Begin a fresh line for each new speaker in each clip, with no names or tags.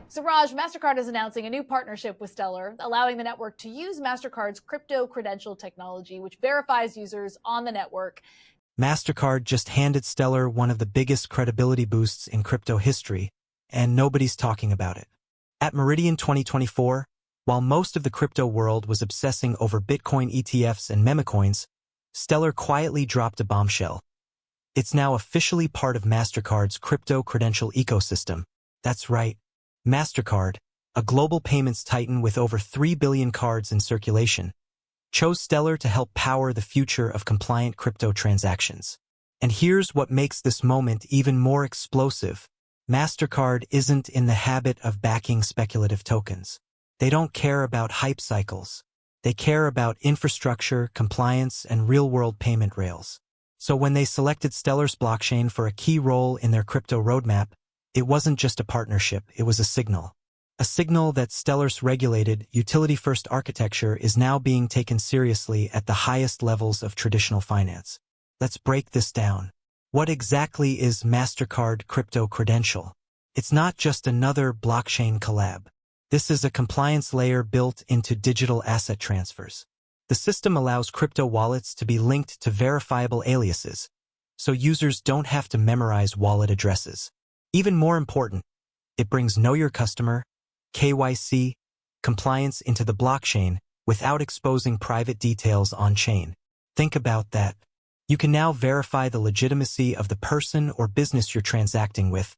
So Raj, Mastercard is announcing a new partnership with Stellar, allowing the network to use Mastercard's crypto credential technology, which verifies users on the network.
Mastercard just handed Stellar one of the biggest credibility boosts in crypto history, and nobody's talking about it. At Meridian 2024, while most of the crypto world was obsessing over Bitcoin ETFs and memecoins, Stellar quietly dropped a bombshell. It's now officially part of Mastercard's crypto credential ecosystem. That's right. Mastercard, a global payments titan with over 3 billion cards in circulation, chose Stellar to help power the future of compliant crypto transactions. And here's what makes this moment even more explosive. Mastercard isn't in the habit of backing speculative tokens. They don't care about hype cycles. They care about infrastructure, compliance, and real-world payment rails. So when they selected Stellar's blockchain for a key role in their crypto roadmap, it wasn't just a partnership, it was a signal. A signal that Stellar's regulated, utility-first architecture is now being taken seriously at the highest levels of traditional finance. Let's break this down. What exactly is Mastercard Crypto Credential? It's not just another blockchain collab. This is a compliance layer built into digital asset transfers. The system allows crypto wallets to be linked to verifiable aliases, so users don't have to memorize wallet addresses. Even more important, it brings Know Your Customer, KYC, compliance into the blockchain without exposing private details on-chain. Think about that. You can now verify the legitimacy of the person or business you're transacting with,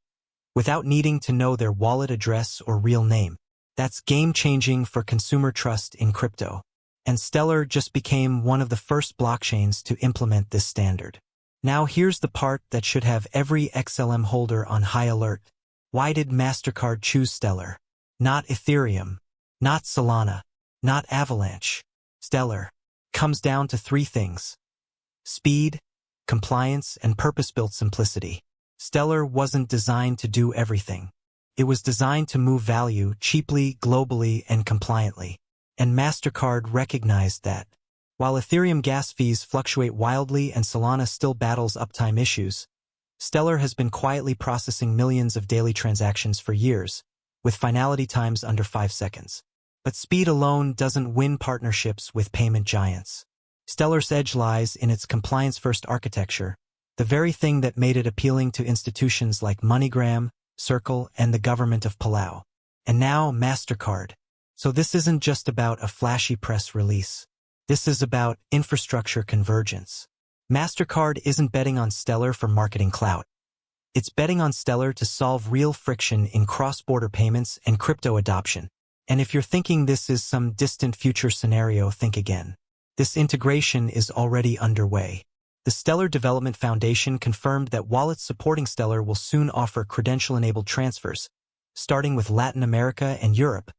without needing to know their wallet address or real name. That's game-changing for consumer trust in crypto. And Stellar just became one of the first blockchains to implement this standard. Now here's the part that should have every XLM holder on high alert. Why did Mastercard choose Stellar? Not Ethereum, not Solana, not Avalanche. Stellar comes down to three things: speed, compliance, and purpose-built simplicity. Stellar wasn't designed to do everything. It was designed to move value cheaply, globally, and compliantly. And Mastercard recognized that. While Ethereum gas fees fluctuate wildly and Solana still battles uptime issues, Stellar has been quietly processing millions of daily transactions for years, with finality times under 5 seconds. But speed alone doesn't win partnerships with payment giants. Stellar's edge lies in its compliance-first architecture, the very thing that made it appealing to institutions like MoneyGram, Circle, and the government of Palau. And now Mastercard. So this isn't just about a flashy press release. This is about infrastructure convergence. Mastercard isn't betting on Stellar for marketing clout. It's betting on Stellar to solve real friction in cross-border payments and crypto adoption. And if you're thinking this is some distant future scenario, think again. This integration is already underway. The Stellar Development Foundation confirmed that wallets supporting Stellar will soon offer credential-enabled transfers, starting with Latin America and Europe,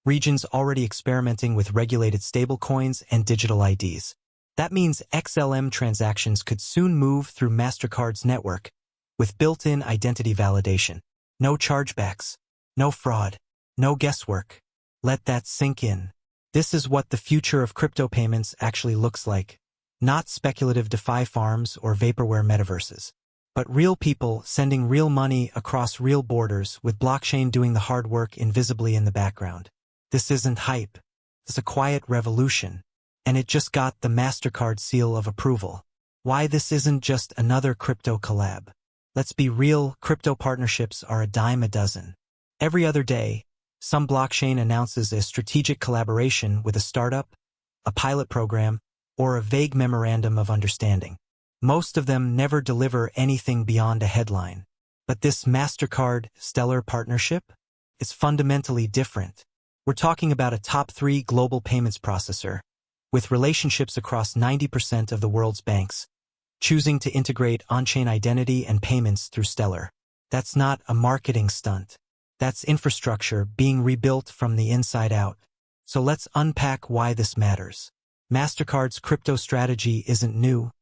regions already experimenting with regulated stablecoins and digital IDs. That means XLM transactions could soon move through Mastercard's network, with built-in identity validation. No chargebacks, no fraud, no guesswork. Let that sink in. This is what the future of crypto payments actually looks like. Not speculative DeFi farms or vaporware metaverses, but real people sending real money across real borders with blockchain doing the hard work invisibly in the background. This isn't hype. It's a quiet revolution, and it just got the Mastercard seal of approval. Why this isn't just another crypto collab? Let's be real, crypto partnerships are a dime a dozen. Every other day, some blockchain announces a strategic collaboration with a startup, a pilot program, or a vague memorandum of understanding. Most of them never deliver anything beyond a headline. But this Mastercard-Stellar partnership? It's fundamentally different. We're talking about a top 3 global payments processor, with relationships across 90% of the world's banks, choosing to integrate on-chain identity and payments through Stellar. That's not a marketing stunt. That's infrastructure being rebuilt from the inside out. So let's unpack why this matters. Mastercard's crypto strategy isn't new,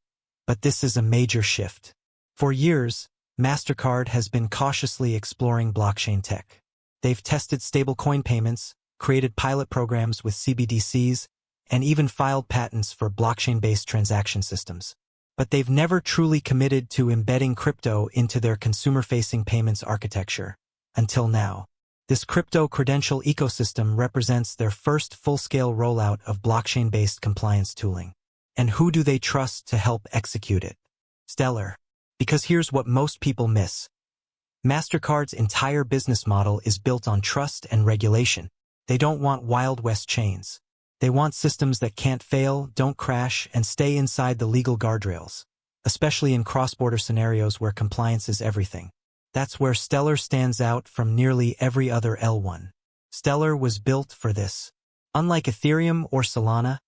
but this is a major shift. For years, Mastercard has been cautiously exploring blockchain tech. They've tested stablecoin payments, created pilot programs with CBDCs, and even filed patents for blockchain-based transaction systems. But they've never truly committed to embedding crypto into their consumer-facing payments architecture, until now. This crypto credential ecosystem represents their first full-scale rollout of blockchain-based compliance tooling. And who do they trust to help execute it? Stellar. Because here's what most people miss. Mastercard's entire business model is built on trust and regulation. They don't want Wild West chains. They want systems that can't fail, don't crash, and stay inside the legal guardrails, especially in cross-border scenarios where compliance is everything. That's where Stellar stands out from nearly every other L1. Stellar was built for this. Unlike Ethereum or Solana,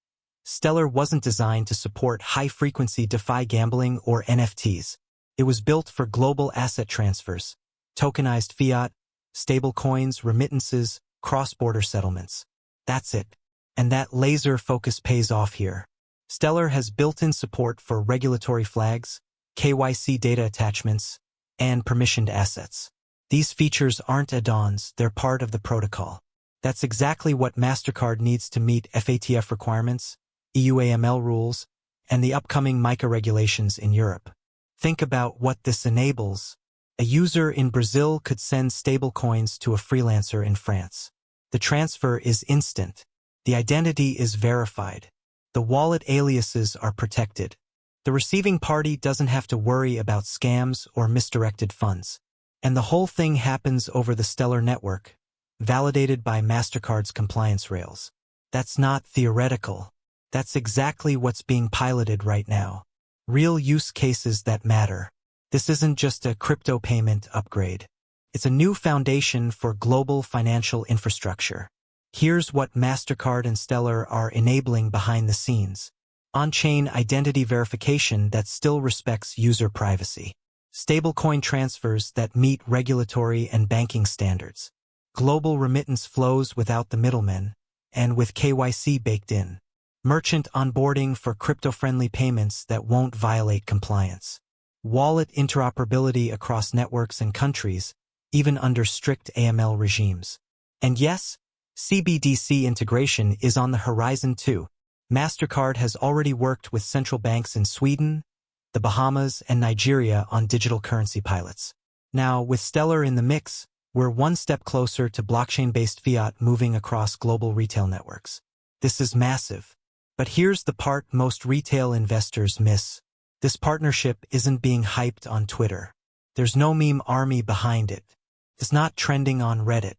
Stellar wasn't designed to support high-frequency DeFi gambling or NFTs. It was built for global asset transfers, tokenized fiat, stablecoins, remittances, cross-border settlements. That's it. And that laser focus pays off here. Stellar has built-in support for regulatory flags, KYC data attachments, and permissioned assets. These features aren't add-ons, they're part of the protocol. That's exactly what Mastercard needs to meet FATF requirements, EU AML rules, and the upcoming MiCA regulations in Europe. Think about what this enables. A user in Brazil could send stablecoins to a freelancer in France. The transfer is instant. The identity is verified. The wallet aliases are protected. The receiving party doesn't have to worry about scams or misdirected funds. And the whole thing happens over the Stellar network, validated by Mastercard's compliance rails. That's not theoretical. That's exactly what's being piloted right now. Real use cases that matter. This isn't just a crypto payment upgrade. It's a new foundation for global financial infrastructure. Here's what Mastercard and Stellar are enabling behind the scenes. On-chain identity verification that still respects user privacy. Stablecoin transfers that meet regulatory and banking standards. Global remittance flows without the middlemen, and with KYC baked in. Merchant onboarding for crypto-friendly payments that won't violate compliance. Wallet interoperability across networks and countries, even under strict AML regimes. And yes, CBDC integration is on the horizon too. Mastercard has already worked with central banks in Sweden, the Bahamas, and Nigeria on digital currency pilots. Now, with Stellar in the mix, we're one step closer to blockchain-based fiat moving across global retail networks. This is massive. But here's the part most retail investors miss. This partnership isn't being hyped on Twitter. There's no meme army behind it. It's not trending on Reddit.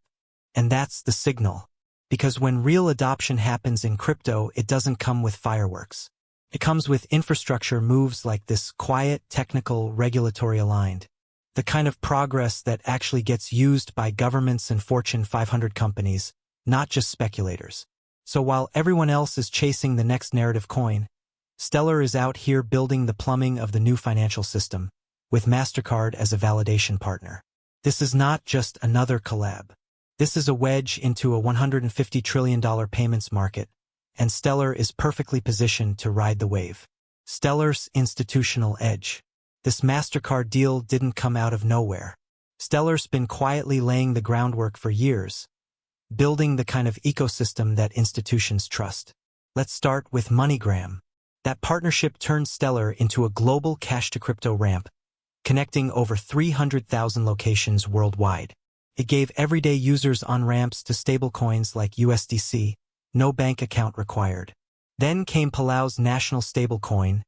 And that's the signal. Because when real adoption happens in crypto, it doesn't come with fireworks. It comes with infrastructure moves like this: quiet, technical, regulatory aligned. The kind of progress that actually gets used by governments and Fortune 500 companies, not just speculators. So while everyone else is chasing the next narrative coin, Stellar is out here building the plumbing of the new financial system, with Mastercard as a validation partner. This is not just another collab. This is a wedge into a $150 trillion payments market, and Stellar is perfectly positioned to ride the wave. Stellar's institutional edge. This Mastercard deal didn't come out of nowhere. Stellar's been quietly laying the groundwork for years, building the kind of ecosystem that institutions trust. Let's start with MoneyGram. That partnership turned Stellar into a global cash-to-crypto ramp, connecting over 300,000 locations worldwide. It gave everyday users on-ramps to stablecoins like USDC, no bank account required. Then came Palau's national stablecoin,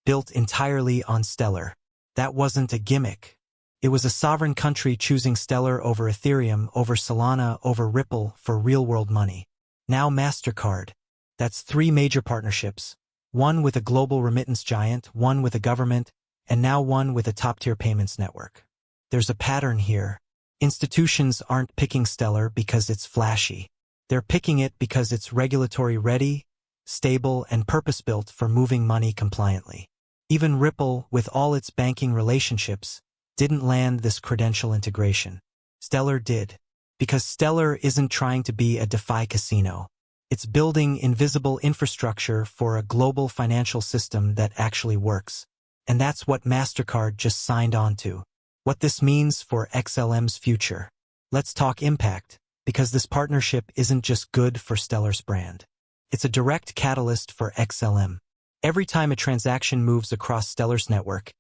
built entirely on Stellar. That wasn't a gimmick. It was a sovereign country choosing Stellar over Ethereum, over Solana, over Ripple for real-world money. Now Mastercard. That's 3 major partnerships. One with a global remittance giant, one with a government, and now one with a top-tier payments network. There's a pattern here. Institutions aren't picking Stellar because it's flashy. They're picking it because it's regulatory ready, stable, and purpose-built for moving money compliantly. Even Ripple, with all its banking relationships, didn't land this credential integration. Stellar did. Because Stellar isn't trying to be a DeFi casino. It's building invisible infrastructure for a global financial system that actually works. And that's what Mastercard just signed on to. What this means for XLM's future. Let's talk impact, because this partnership isn't just good for Stellar's brand. It's a direct catalyst for XLM. Every time a transaction moves across Stellar's network,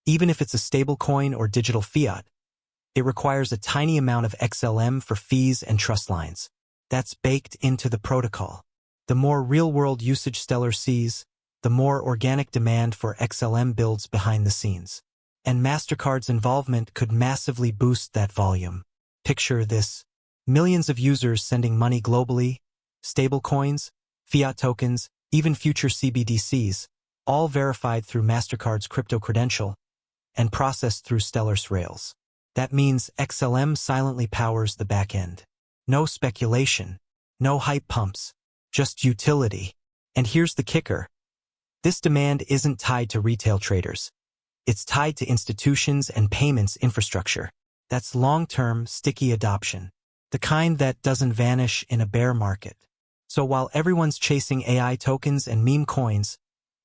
even if it's a stablecoin or digital fiat, It requires a tiny amount of XLM for fees and trust lines. That's baked into the protocol. The more real-world usage Stellar sees, the more organic demand for XLM builds behind the scenes. And Mastercard's involvement could massively boost that volume. Picture this: millions of users sending money globally, stablecoins, fiat tokens, even future CBDCs, all verified through Mastercard's crypto credential and processed through Stellar's rails. That means XLM silently powers the back end. No speculation, no hype pumps, just utility. And here's the kicker: this demand isn't tied to retail traders. It's tied to institutions and payments infrastructure. That's long-term, sticky adoption, the kind that doesn't vanish in a bear market. So while everyone's chasing AI tokens and meme coins,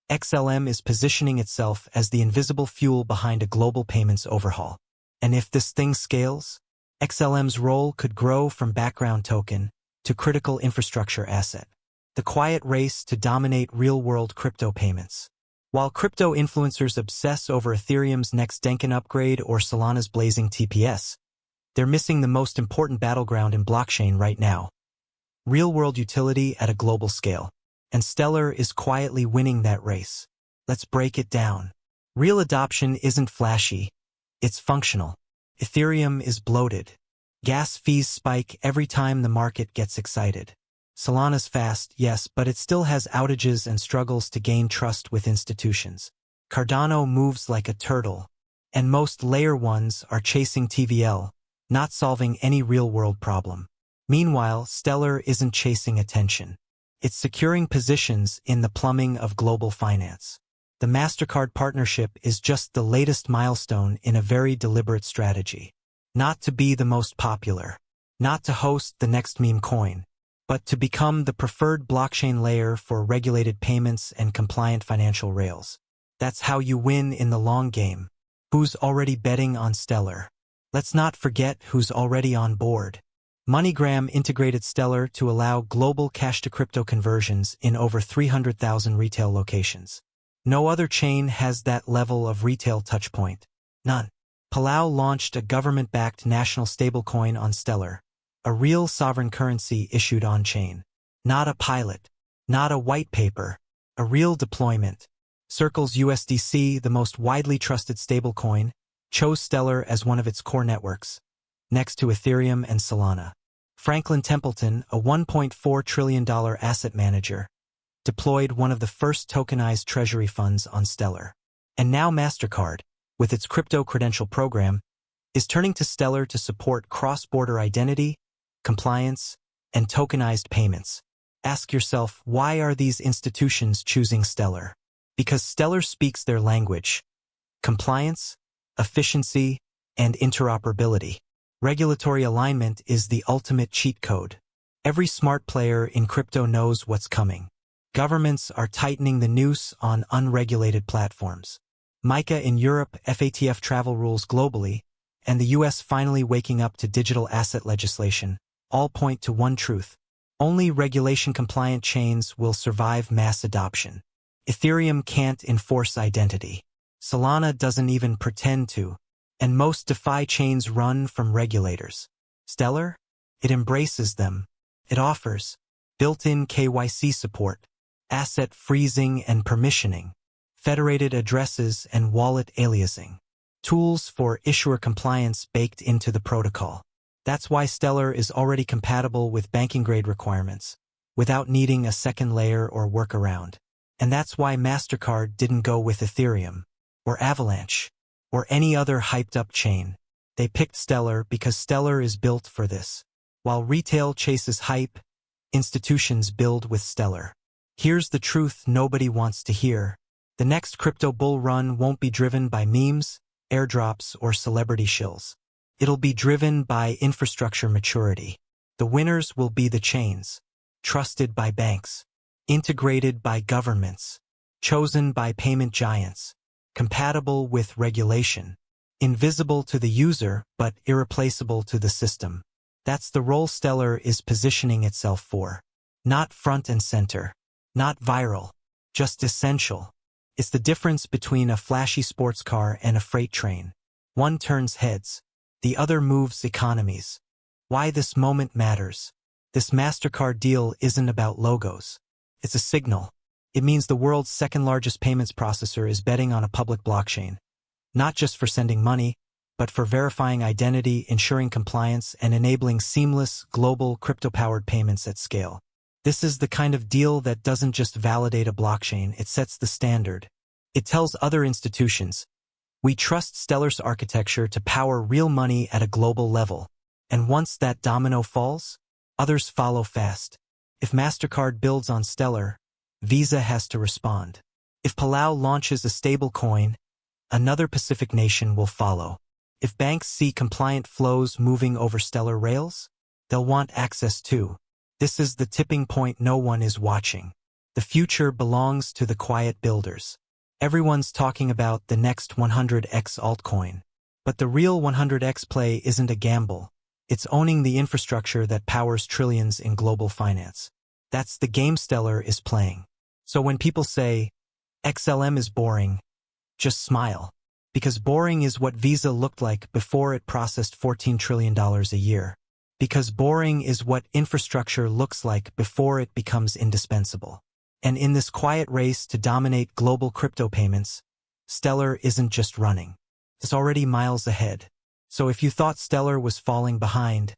XLM is positioning itself as the invisible fuel behind a global payments overhaul. And if this thing scales, XLM's role could grow from background token to critical infrastructure asset. The quiet race to dominate real-world crypto payments. While crypto influencers obsess over Ethereum's next Denkin upgrade or Solana's blazing TPS, they're missing the most important battleground in blockchain right now: real-world utility at a global scale. And Stellar is quietly winning that race. Let's break it down. Real adoption isn't flashy, it's functional. Ethereum is bloated. Gas fees spike every time the market gets excited. Solana's fast, yes, but it still has outages and struggles to gain trust with institutions. Cardano moves like a turtle, and most layer ones are chasing TVL, not solving any real-world problem. Meanwhile, Stellar isn't chasing attention. It's securing positions in the plumbing of global finance. The Mastercard partnership is just the latest milestone in a very deliberate strategy. Not to be the most popular, not to host the next meme coin, but to become the preferred blockchain layer for regulated payments and compliant financial rails. That's how you win in the long game. Who's already betting on Stellar? Let's not forget who's already on board. MoneyGram integrated Stellar to allow global cash-to-crypto conversions in over 300,000 retail locations. No other chain has that level of retail touchpoint. None. Palau launched a government-backed national stablecoin on Stellar, a real sovereign currency issued on-chain. Not a pilot, not a white paper, a real deployment. Circle's USDC, the most widely trusted stablecoin, chose Stellar as one of its core networks, next to Ethereum and Solana. Franklin Templeton, a $1.4 trillion asset manager, deployed one of the first tokenized treasury funds on Stellar. And now Mastercard, with its crypto credential program, is turning to Stellar to support cross-border identity, compliance, and tokenized payments. Ask yourself, why are these institutions choosing Stellar? Because Stellar speaks their language: compliance, efficiency, and interoperability. Regulatory alignment is the ultimate cheat code. Every smart player in crypto knows what's coming. Governments are tightening the noose on unregulated platforms. MiCA in Europe, FATF travel rules globally, and the US finally waking up to digital asset legislation, all point to one truth: only regulation-compliant chains will survive mass adoption. Ethereum can't enforce identity. Solana doesn't even pretend to. And most DeFi chains run from regulators. Stellar? It embraces them. It offers built-in KYC support, asset freezing and permissioning, federated addresses and wallet aliasing, tools for issuer compliance baked into the protocol. That's why Stellar is already compatible with banking-grade requirements, without needing a second layer or workaround. And that's why Mastercard didn't go with Ethereum, or Avalanche, or any other hyped-up chain. They picked Stellar because Stellar is built for this. While retail chases hype, institutions build with Stellar. Here's the truth nobody wants to hear: the next crypto bull run won't be driven by memes, airdrops, or celebrity shills. It'll be driven by infrastructure maturity. The winners will be the chains, trusted by banks, integrated by governments, chosen by payment giants, compatible with regulation, invisible to the user but irreplaceable to the system. That's the role Stellar is positioning itself for. Not front and center, not viral, just essential. It's the difference between a flashy sports car and a freight train. One turns heads, The other moves economies. Why this moment matters. This Mastercard deal isn't about logos. It's a signal. It means the world's second-largest payments processor is betting on a public blockchain, not just for sending money, but for verifying identity, ensuring compliance, and enabling seamless, global, crypto-powered payments at scale. This is the kind of deal that doesn't just validate a blockchain, it sets the standard. It tells other institutions, we trust Stellar's architecture to power real money at a global level. And once that domino falls, others follow fast. If Mastercard builds on Stellar, Visa has to respond. If Palau launches a stablecoin, another Pacific nation will follow. If banks see compliant flows moving over Stellar rails, they'll want access too. This is the tipping point no one is watching. The future belongs to the quiet builders. Everyone's talking about the next 100x altcoin. But the real 100x play isn't a gamble. It's owning the infrastructure that powers trillions in global finance. That's the game Stellar is playing. So when people say, XLM is boring, just smile. Because boring is what Visa looked like before it processed $14 trillion a year. Because boring is what infrastructure looks like before it becomes indispensable. And in this quiet race to dominate global crypto payments, Stellar isn't just running. It's already miles ahead. So if you thought Stellar was falling behind,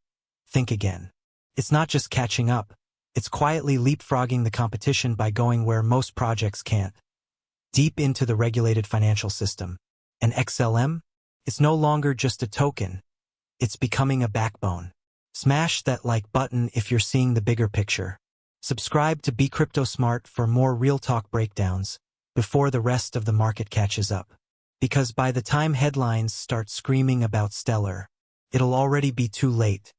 think again. It's not just catching up, it's quietly leapfrogging the competition by going where most projects can't. Deep into the regulated financial system. And XLM? It's no longer just a token. It's becoming a backbone. Smash that like button if you're seeing the bigger picture. Subscribe to Be Crypto Smart for more real talk breakdowns before the rest of the market catches up. Because by the time headlines start screaming about Stellar, it'll already be too late.